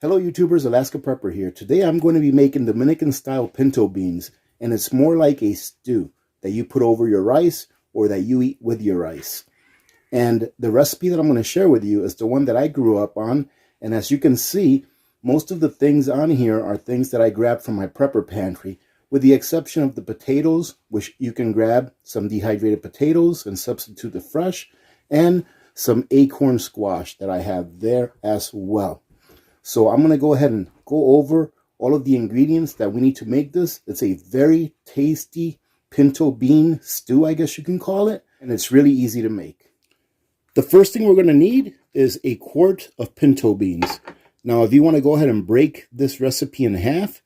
Hello YouTubers, Alaska Prepper here. Today I'm going to be making Dominican style pinto beans, and it's more like a stew that you put over your rice or that you eat with your rice. And the recipe that I'm going to share with you is the one that I grew up on, and as you can see, most of the things on here are things that I grabbed from my prepper pantry, with the exception of the potatoes, which you can grab some dehydrated potatoes and substitute the fresh, and some acorn squash that I have there as well. So I'm going to go ahead and go over all of the ingredients that we need to make this. It's a very tasty pinto bean stew, I guess you can call it, and it's really easy to make. The first thing we're going to need is a quart of pinto beans. Now, if you want to go ahead and break this recipe in half,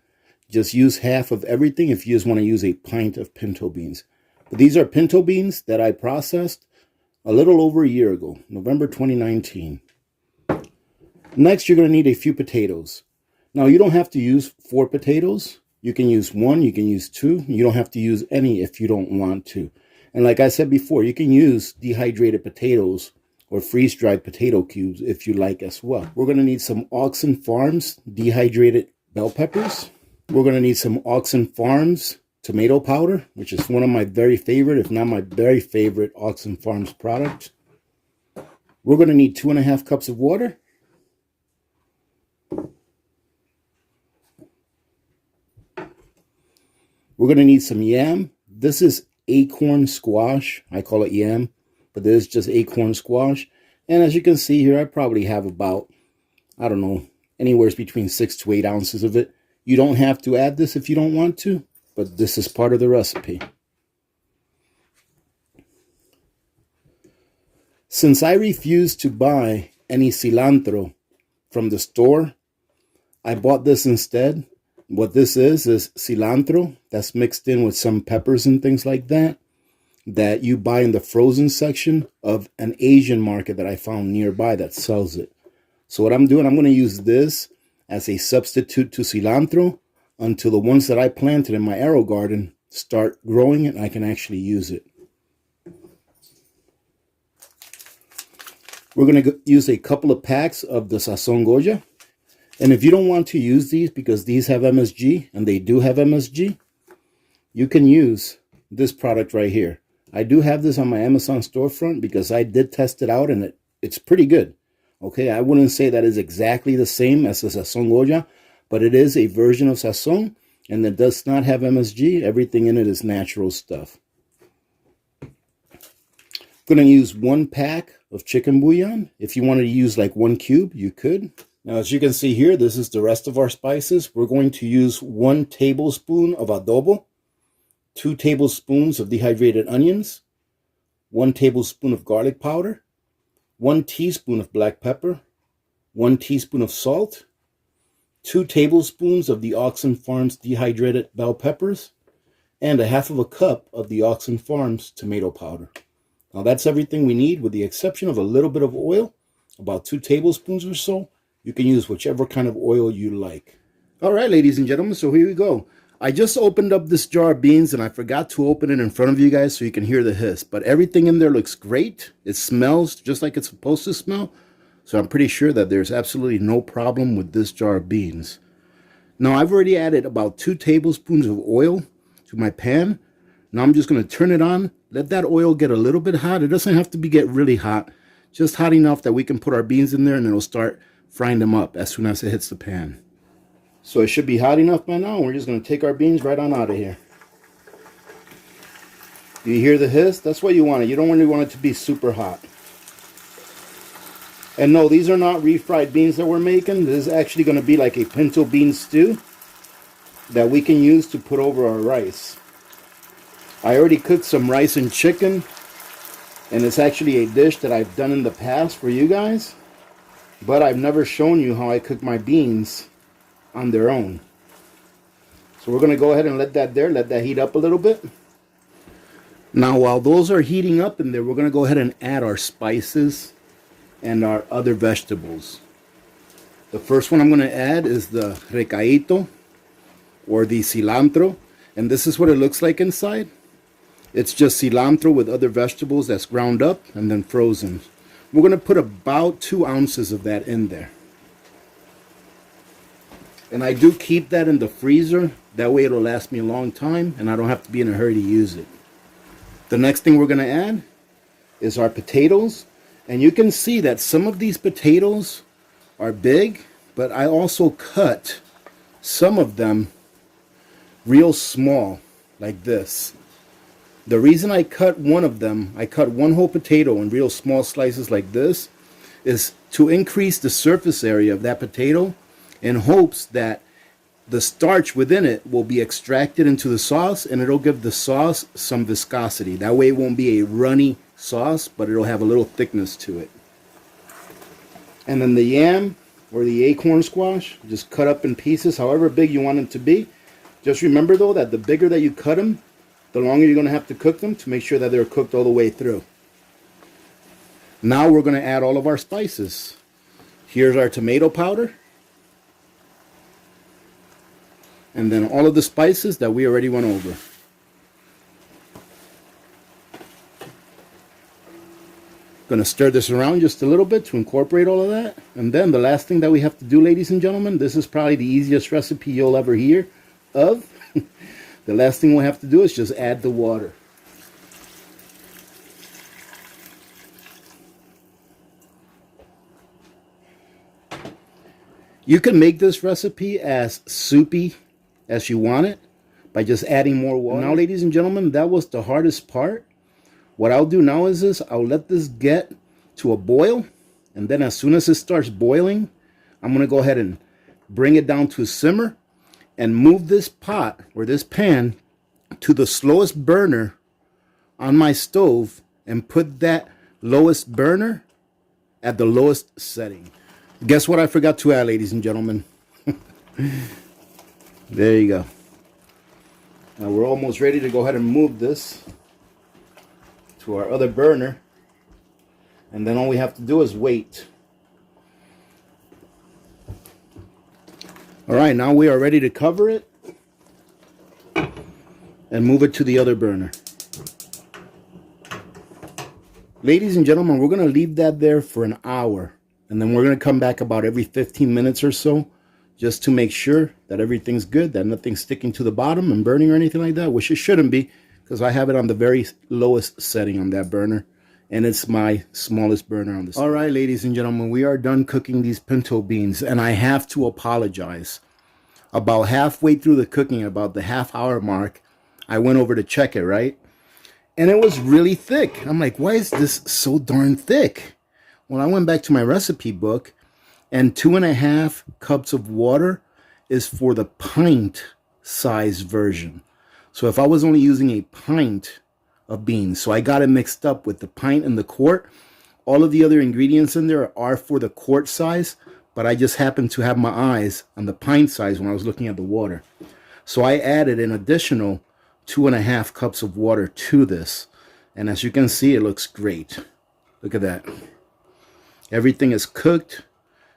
just use half of everything if you just want to use a pint of pinto beans. But these are pinto beans that I processed a little over a year ago, November 2019. Next, you're going to need a few potatoes. Now, you don't have to use 4 potatoes. You can use 1, you can use 2. You don't have to use any if you don't want to. And like I said before, you can use dehydrated potatoes or freeze-dried potato cubes if you like as well. We're going to need some Oxen Farms dehydrated bell peppers. We're going to need some Oxen Farms tomato powder, which is one of my very favorite, if not my very favorite Oxen Farms product. We're going to need 2.5 cups of water. We're going to need some yam. This is acorn squash. I call it yam, but this is just acorn squash. And as you can see here, I probably have about, I don't know, anywhere between 6 to 8 ounces of it. You don't have to add this if you don't want to, but this is part of the recipe. Since I refuse to buy any cilantro from the store, I bought this instead. What this is cilantro that's mixed in with some peppers and things like that you buy in the frozen section of an Asian market that I found nearby that sells it. So what I'm doing, I'm going to use this as a substitute to cilantro until the ones that I planted in my arrow garden start growing and I can actually use it. We're going to use a couple of packs of the Sazon Goya. And if you don't want to use these because these have MSG, and they do have MSG, you can use this product right here. I do have this on my Amazon storefront because I did test it out and it's pretty good. Okay, I wouldn't say that is exactly the same as the Sazon Goya, but it is a version of Sazon, and it does not have MSG. Everything in it is natural stuff. I'm going to use 1 pack of chicken bouillon. If you wanted to use like 1 cube, you could. Now, as you can see here, this is the rest of our spices. We're going to use 1 tablespoon of adobo, 2 tablespoons of dehydrated onions, 1 tablespoon of garlic powder, 1 teaspoon of black pepper, 1 teaspoon of salt, 2 tablespoons of the Oxen Farms dehydrated bell peppers, and 1/2 cup of the Oxen Farms tomato powder. Now, that's everything we need with the exception of a little bit of oil, about 2 tablespoons or so. You can use whichever kind of oil you like. All right, ladies and gentlemen, so here we go. I just opened up this jar of beans and I forgot to open it in front of you guys so you can hear the hiss. But everything in there looks great. It smells just like it's supposed to smell. So I'm pretty sure that there's absolutely no problem with this jar of beans. Now, I've already added about 2 tablespoons of oil to my pan. Now I'm just going to turn it on. Let that oil get a little bit hot. It doesn't have to get really hot. Just hot enough that we can put our beans in there and it'll start frying them up as soon as it hits the pan. So it should be hot enough by now. We're just going to take our beans right on out of here. You hear the hiss? That's what you want it. You don't really want it to be super hot. And no, these are not refried beans that we're making. This is actually going to be like a pinto bean stew that we can use to put over our rice. I already cooked some rice and chicken, and it's actually a dish that I've done in the past for you guys. But I've never shown you how I cook my beans on their own. So we're going to go ahead and let that heat up a little bit. Now, while those are heating up in there, we're going to go ahead and add our spices and our other vegetables. The first one I'm going to add is the recaito, or the cilantro. And this is what it looks like inside. It's just cilantro with other vegetables that's ground up and then frozen. We're going to put about 2 ounces of that in there. And I do keep that in the freezer. That way it'll last me a long time and I don't have to be in a hurry to use it. The next thing we're going to add is our potatoes. And you can see that some of these potatoes are big, but I also cut some of them real small, like this. The reason I cut one of them, I cut one whole potato in real small slices like this, is to increase the surface area of that potato in hopes that the starch within it will be extracted into the sauce and it'll give the sauce some viscosity. That way it won't be a runny sauce, but it'll have a little thickness to it. And then the yam or the acorn squash, just cut up in pieces however big you want them to be. Just remember though that the bigger that you cut them, the longer you're going to have to cook them to make sure that they're cooked all the way through. Now we're going to add all of our spices. Here's our tomato powder. And then all of the spices that we already went over. Going to stir this around just a little bit to incorporate all of that. And then the last thing that we have to do, ladies and gentlemen, this is probably the easiest recipe you'll ever hear of. The last thing we'll have to do is just add the water. You can make this recipe as soupy as you want it by just adding more water. Now, ladies and gentlemen, that was the hardest part. What I'll do now is this: I'll let this get to a boil, and then as soon as it starts boiling, I'm going to go ahead and bring it down to a simmer and move this pot or this pan to the slowest burner on my stove and put that lowest burner at the lowest setting. Guess what I forgot to add, ladies and gentlemen? There you go. Now we're almost ready to go ahead and move this to our other burner. And then all we have to do is wait. All right, now we are ready to cover it and move it to the other burner. Ladies and gentlemen, we're going to leave that there for an hour. And then we're going to come back about every 15 minutes or so just to make sure that everything's good, that nothing's sticking to the bottom and burning or anything like that, which it shouldn't be because I have it on the very lowest setting on that burner. And it's my smallest burner on this. All right, ladies and gentlemen, we are done cooking these pinto beans. And I have to apologize. About halfway through the cooking, about the half-hour mark, I went over to check it, right? And it was really thick. I'm like, why is this so darn thick? Well, I went back to my recipe book, and 2.5 cups of water is for the pint size version. So if I was only using a pint of beans, so I got it mixed up with the pint and the quart. All of the other ingredients in there are for the quart size, but I just happened to have my eyes on the pint size when I was looking at the water. So I added an additional 2.5 cups of water to this. And as you can see, it looks great. Look at that. Everything is cooked.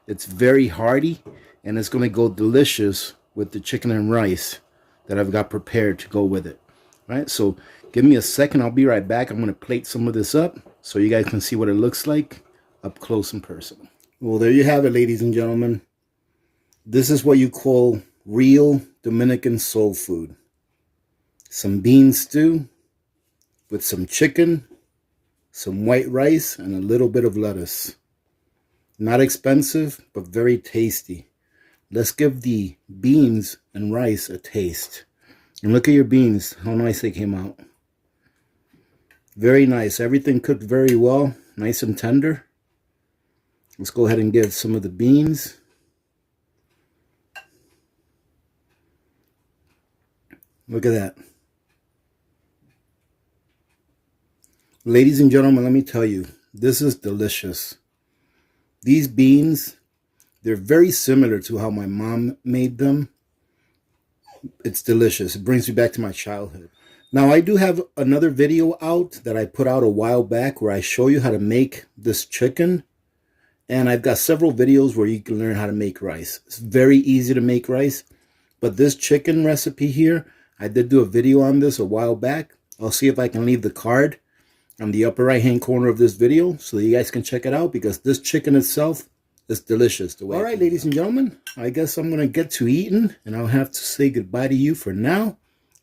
It's very hearty, and it's going to go delicious with the chicken and rice that I've got prepared to go with it. Right? So give me a second. I'll be right back. I'm going to plate some of this up so you guys can see what it looks like up close and personal. Well, there you have it, ladies and gentlemen. This is what you call real Dominican soul food. Some bean stew with some chicken, some white rice, and a little bit of lettuce. Not expensive, but very tasty. Let's give the beans and rice a taste. And look at your beans, how nice they came out. Very nice. Everything cooked very well, nice and tender. Let's go ahead and give some of the beans. Look at that. Ladies and gentlemen, let me tell you, this is delicious. These beans, they're very similar to how my mom made them. It's delicious. It brings me back to my childhood. Now, I do have another video out that I put out a while back where I show you how to make this chicken. And I've got several videos where you can learn how to make rice. It's very easy to make rice. But this chicken recipe here, I did do a video on this a while back. I'll see if I can leave the card on the upper right hand corner of this video so that you guys can check it out, because this chicken itself It's delicious. The way. All right, ladies and gentlemen, I guess I'm going to get to eating, and I'll have to say goodbye to you for now.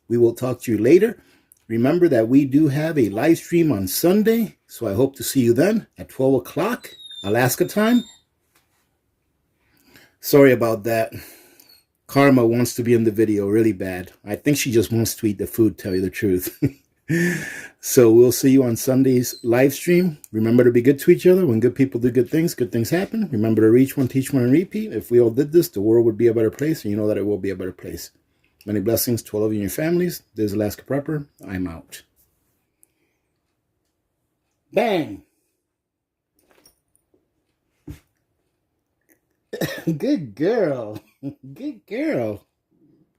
We will talk to you later. Remember that we do have a live stream on Sunday, so I hope to see you then at 12 o'clock Alaska time. Sorry about that. Karma wants to be in the video really bad. I think she just wants to eat the food, tell you the truth. So we'll see you on Sunday's live stream. Remember to be good to each other. When good people do good things happen. Remember to reach one, teach one, and repeat. If we all did this, the world would be a better place, and you know that it will be a better place. Many blessings to all of you and your families. This is Alaska Prepper. I'm out. Bang! Good girl. Good girl.